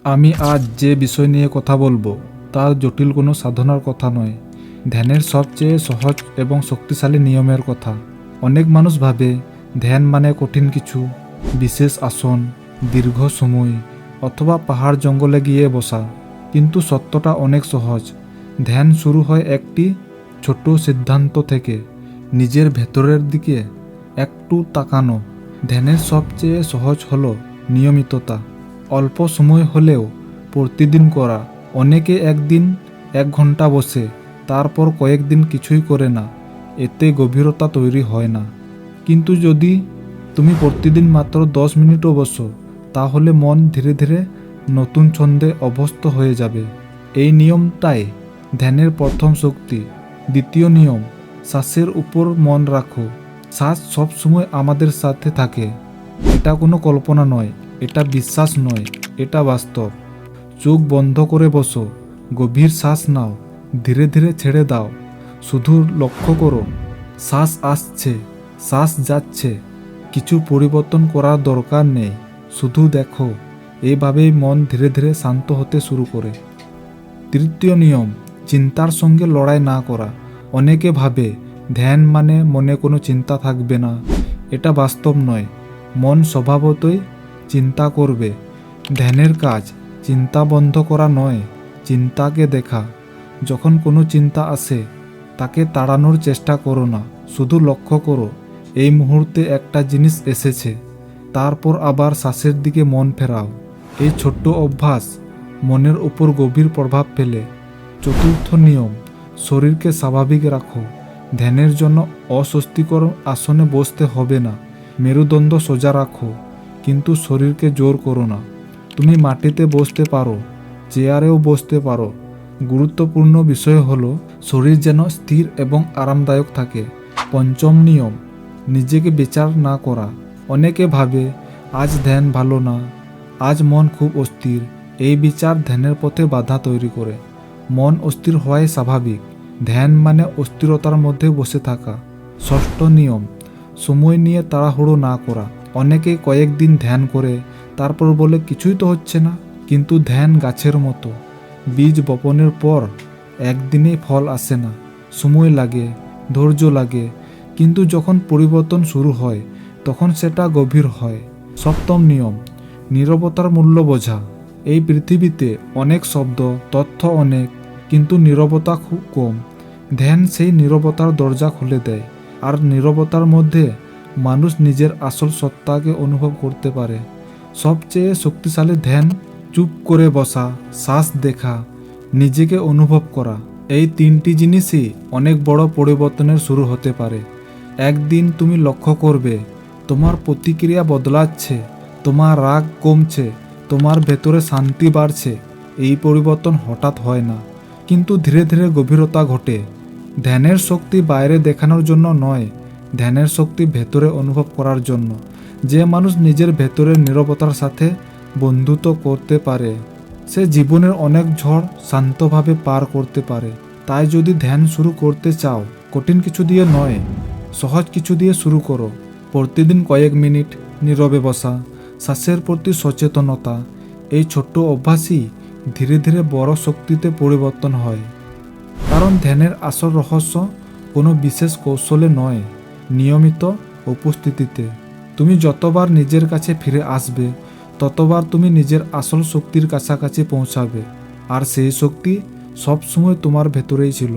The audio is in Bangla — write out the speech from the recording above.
আমি আজ যে বিষয় নিয়ে কথা বলবো তা জটিল কোনো সাধনার কথা নয়, ধ্যানের সবচেয়ে সহজ এবং শক্তিশালী নিয়মের কথা। অনেক মানুষ ভাবে ধ্যান মানে কঠিন কিছু, বিশেষ আসন, দীর্ঘ সময় অথবা পাহাড় জঙ্গলে গিয়ে বসা। কিন্তু সত্যটা অনেক সহজ। ধ্যান শুরু হয় একটি ছোট সিদ্ধান্ত থেকে, নিজের ভেতরের দিকে একটু তাকানো। ধ্যানের সবচেয়ে সহজ হলো নিয়মিততা। অল্প সময় হলেও প্রতিদিন করা। অনেকে একদিন 1 ঘন্টা বসে, তারপর কয়েকদিন কিছুই করে না। এতে গভীরতা তৈরি হয় না। কিন্তু যদি তুমি প্রতিদিন মাত্র 10 মিনিটও বসো, তাহলে মন ধীরে ধীরে নতুন ছন্দে অভ্যস্ত হয়ে যাবে। এই নিয়মটাই ধ্যানের প্রথম শক্তি। দ্বিতীয় নিয়ম, শ্বাসের উপর মন রাখো। শ্বাস সবসময় আমাদের সাথে থাকে। এটা কোনো কল্পনা নয়, এটা বিশ্বাস নয়, এটা বাস্তব। চোখ বন্ধ করে বসো, গভীর শ্বাস নাও, ধীরে ধীরে ছেড়ে দাও। শুধু লক্ষ্য করো, শ্বাস আসছে, শ্বাস যাচ্ছে। কিছু পরিবর্তন করার দরকার নেই, শুধু দেখো। এইভাবেই মন ধীরে ধীরে শান্ত হতে শুরু করে। তৃতীয় নিয়ম, চিন্তার সঙ্গে লড়াই না করা। অনেকে ভাবে ধ্যান মানে মনে কোনো চিন্তা থাকবে না। এটা বাস্তব নয়। মন স্বভাবতই চিন্তা করবে। ধ্যানের কাজ চিন্তা বন্ধ করা নয়, চিন্তাকে দেখা। যখন কোনো চিন্তা আসে, তাকে তাড়ানোর চেষ্টা করো না, শুধু লক্ষ্য করো এই মুহূর্তে একটা জিনিস এসেছে। তারপর আবার শ্বাসের দিকে মন ফেরাও। এই ছোট্ট অভ্যাস মনের উপর গভীর প্রভাব ফেলে। চতুর্থ নিয়ম, শরীরকে স্বাভাবিক রাখো। ধ্যানের জন্য অস্বস্তিকর আসনে বসতে হবে না। মেরুদণ্ড সোজা রাখো, কিন্তু শরীরকে জোর করো না। তুমি মাটিতে বসতে পারো, চেয়ারেও বসতে পারো। গুরুত্বপূর্ণ বিষয় হলো শরীর যেন স্থির এবং আরামদায়ক থাকে। পঞ্চম নিয়ম, নিজেকে বিচার না করা। অনেকে ভাবে আজ ধ্যান ভালো না, আজ মন খুব অস্থির। এই বিচার ধ্যানের পথে বাধা তৈরি করে। মন অস্থির হওয়াই স্বাভাবিক। ধ্যান মানে অস্থিরতার মধ্যে বসে থাকা। ষষ্ঠ নিয়ম, সময় নিয়ে তাড়াহুড়ো না করা। অনেকে কয়েকদিন ধ্যান করে, তারপর বলে কিছুই তো হচ্ছে না। কিন্তু ধ্যান গাছের মতো, বীজ বপনের পর একদিনেই ফল আসে না। সময় লাগে, ধৈর্য লাগে, কিন্তু যখন পরিবর্তন শুরু হয়, তখন সেটা গভীর হয়। সপ্তম নিয়ম, নীরবতার মূল্য বোঝা। এই পৃথিবীতে অনেক শব্দ, তথ্য অনেক, কিন্তু নীরবতা খুব কম। ধ্যান সেই নীরবতার দরজা খুলে দেয়। আর নীরবতার মধ্যে মানুষ নিজের আসল সত্তাকে অনুভব করতে পারে। সবচেয়ে শক্তিশালী ধ্যান চুপ করে বসা, শ্বাস দেখা, নিজেকে অনুভব করা। এই 3টি জিনিসই অনেক বড় পরিবর্তনের শুরু হতে পারে। একদিন তুমি লক্ষ্য করবে তোমার প্রতিক্রিয়া বদলাচ্ছে, তোমার রাগ কমছে, তোমার ভেতরে শান্তি বাড়ছে। এই পরিবর্তন হঠাৎ হয় না, কিন্তু ধীরে ধীরে গভীরতা ঘটে। ধ্যানের শক্তি বাইরে দেখানোর জন্য নয়, ধ্যানের শক্তি ভেতরে অনুভব করার জন্য। যে মানুষ নিজের ভেতরের নীরবতার সাথে বন্ধুত্ব করতে পারে, সে জীবনের অনেক ঝড় শান্তভাবে পার করতে পারে। তাই যদি ধ্যান শুরু করতে চাও, কঠিন কিছু দিয়ে নয়, সহজ কিছু দিয়ে শুরু করো। প্রতিদিন কয়েক মিনিট নীরবে বসা, শ্বাসের প্রতি সচেতনতা। এই ছোট্ট অভ্যাসই ধীরে ধীরে বড় শক্তিতে পরিবর্তন হয়। কারণ ধ্যানের আসল রহস্য কোনো বিশেষ কৌশলে নয়, নিয়মিত উপস্থিতিতে। তুমি যতবার নিজের কাছে ফিরে আসবে, ততবার তুমি নিজের আসল শক্তির কাছাকাছি পৌঁছাবে। আর সেই শক্তি সবসময় তোমার ভেতরেই ছিল।